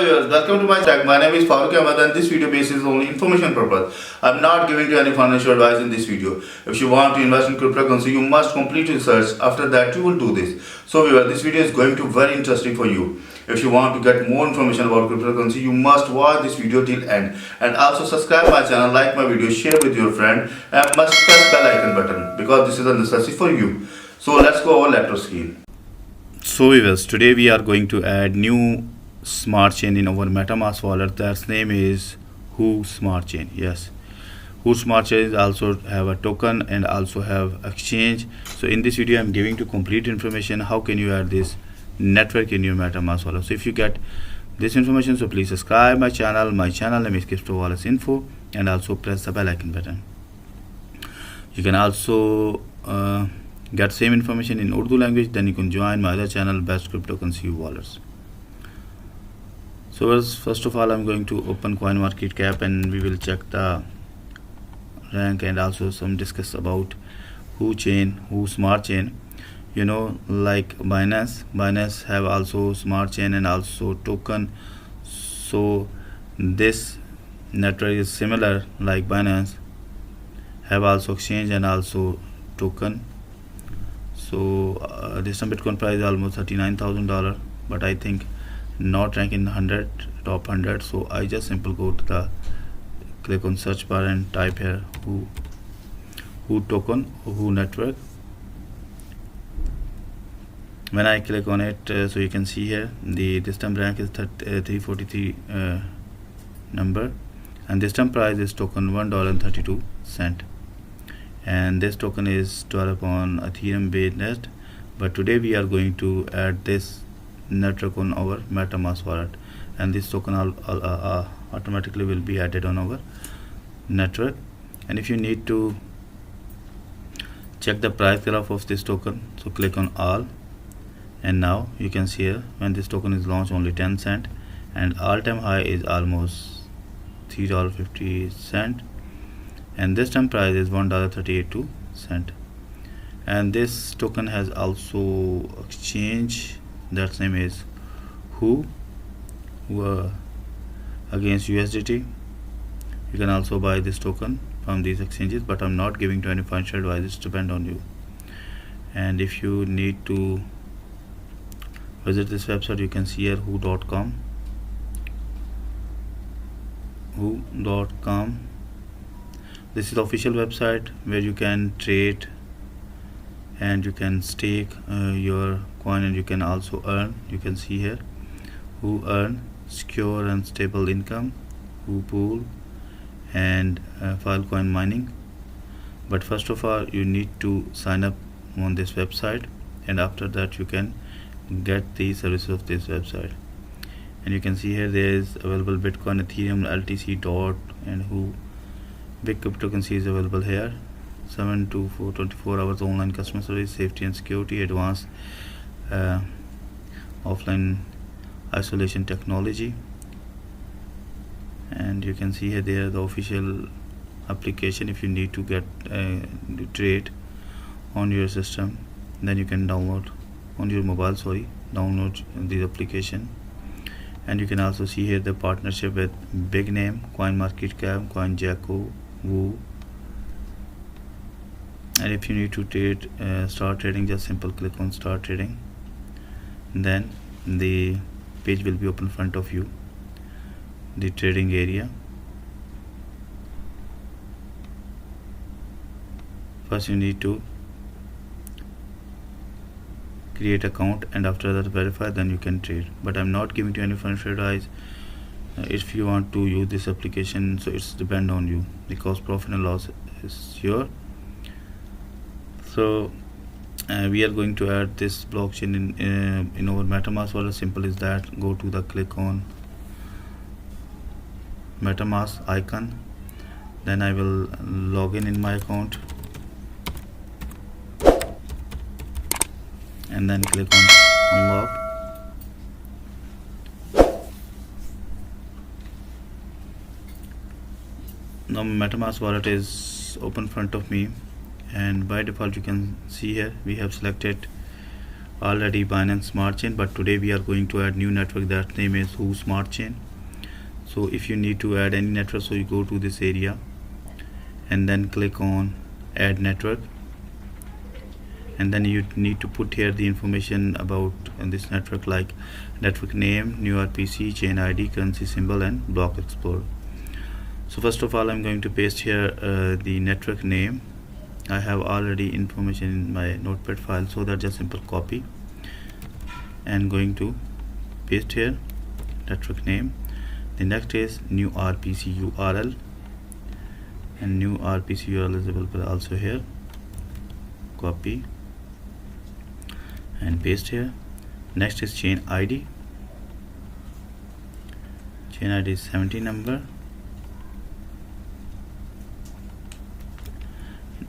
viewers, welcome to my channel. My name is Farooq Ahmed and this video basis only information purpose. I'm not giving you any financial advice in this video. If you want to invest in cryptocurrency, you must complete research. After that, you will do this. So viewers, this video is going to be very interesting for you. If you want to get more information about cryptocurrency, you must watch this video till end. And also subscribe my channel, like my video, share with your friend, and must press bell icon button because this is a necessity for you. So let's go over laptop screen. So viewers, today we are going to add new smart chain in our MetaMask wallet. That's name is Who Smart Chain. Yes, Who Smart Chain also have a token and also have exchange. So in this video I'm giving to complete information how can you add this network in your MetaMask wallet. So if you get this information, so please subscribe my channel. My channel name is Crypto Wallets Info, and also press the bell icon button. You can also get same information in Urdu language. Then you can join my other channel, Best Cryptocurrency Wallets. So first of all, I'm going to open CoinMarketCap and we will check the rank and also some discuss about Who Chain, Who Smart Chain. You know, like Binance have also smart chain and also token. So this network is similar like Binance, have also exchange and also token. So this Bitcoin price is almost $39,000, but I think not rank in 100 top 100. So I just simply go to the click on search bar and type here who token, who network. When I click on it, so you can see here the this time rank is 343 number, and this time price is token $1.32, and this token is developed on Ethereum mainnet. But today we are going to add this network on our MetaMask wallet, and this token automatically will be added on our network. And if you need to check the price graph of this token, so click on all, and now you can see here when this token is launched only 10 cent, and all-time high is almost $3.50, and this time price is $1.32. And this token has also exchange, that name is Who against USDT. You can also buy this token from these exchanges, but I'm not giving to any financial advice. It's depend on you. And if you need to visit this website, you can see here who.com. This is the official website where you can trade and you can stake your coin, and you can also earn. You can see here Who earn secure and stable income, Who pool, and Filecoin mining. But first of all, you need to sign up on this website, and after that you can get the services of this website. And you can see here there is available Bitcoin, Ethereum, LTC, DOT, and Who. Big cryptocurrency is available here. 7 to 24 hours online customer service, safety and security, advanced offline isolation technology. And you can see here there the official application. If you need to get trade on your system, then you can download on your mobile, download the application. And you can also see here the partnership with big name, CoinMarketCap, CoinJacko, Woo. And if you need to trade, start trading, just simple click on start trading, then the page will be open in front of you, the trading area. First you need to create account, and after that verify, then you can trade. But I'm not giving you any financial advice. If you want to use this application, so it's depend on you, because profit and loss is your. So we are going to add this blockchain in our MetaMask wallet. Simple is that. Go to the click on MetaMask icon, then I will log in my account, and then click on unlock. Now MetaMask wallet is open in front of me, and by default you can see here we have selected already Binance Smart Chain, but today we are going to add new network that name is Who Smart Chain. So if you need to add any network, so you go to this area and then click on add network, and then you need to put here the information about this network, like network name, new RPC, chain ID, currency symbol, and block explorer. So first of all, I'm going to paste here the network name. I have already information in my notepad file, so that just simple copy and going to paste here network name. The next is new RPC URL, and new RPC URL is available also here. Copy and paste here. Next is chain ID. Chain ID is 70 number.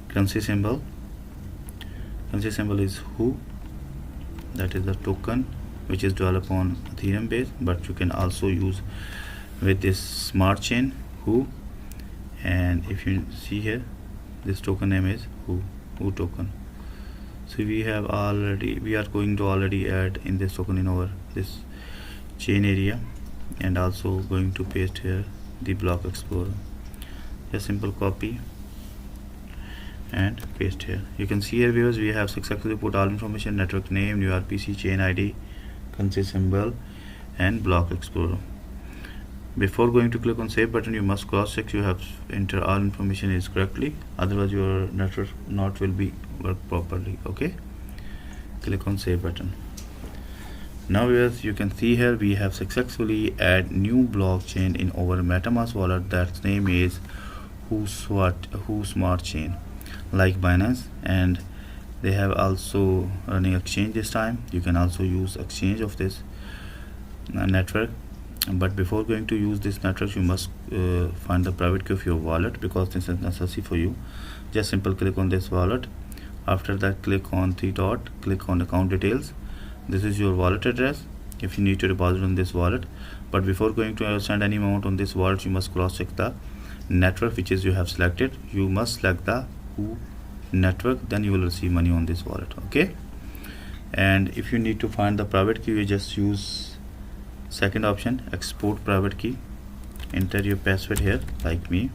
Currency symbol. Currency symbol is Who. That is the token which is developed on Ethereum base, but you can also use with this smart chain Who. And if you see here, this token name is Who token. So we are going to already add in this token in our this chain area, and also going to paste here the block explorer. A simple copy and paste here. You can see here, viewers, we have successfully put all information: network name, new RPC, chain ID, currency symbol, and block explorer. Before going to click on save button, you must cross check you have entered all information is correctly, otherwise your network not will be work properly. Okay, click on save button. Now as you can see here, we have successfully add new blockchain in our MetaMask wallet. That name is Who Smart Chain, like Binance, and they have also running exchange this time. You can also use exchange of this network. But before going to use this network, you must find the private key of your wallet, because this is necessary for you. Just simple click on this wallet. After that, click on three dot, click on account details. This is your wallet address if you need to deposit on this wallet. But before going to send any amount on this wallet, you must cross check the network which is you have selected. You must select the Who network, then you will receive money on this wallet. Okay, and if you need to find the private key, you just use second option, export private key. Enter your password here, like me,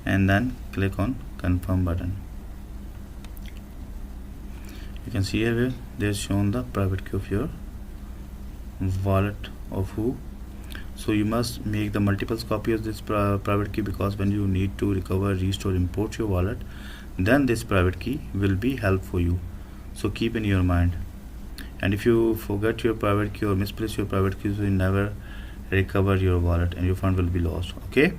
and then click on confirm button. You can see here there's shown the private key of your wallet of Who. So you must make the multiple copy of this private key, because when you need to recover, restore, import your wallet, then this private key will be help for you. So keep in your mind. And if you forget your private key or misplace your private keys, you will never recover your wallet and your fund will be lost. Okay,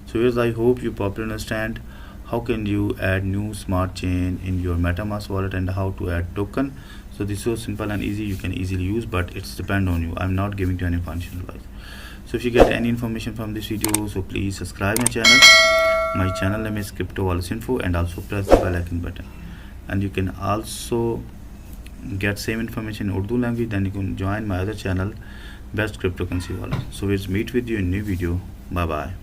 so here's, I hope you properly understand how can you add new smart chain in your MetaMask wallet and how to add token. So this is so simple and easy, you can easily use, but it's depend on you. I'm not giving you any financial advice. So if you get any information from this video, so please subscribe my channel. My channel name is Crypto Wallets Info, and also press the bell icon button. And you can also get same information in Urdu language, then you can join my other channel, Best Cryptocurrency Wallet. So we'll meet with you in new video. Bye bye.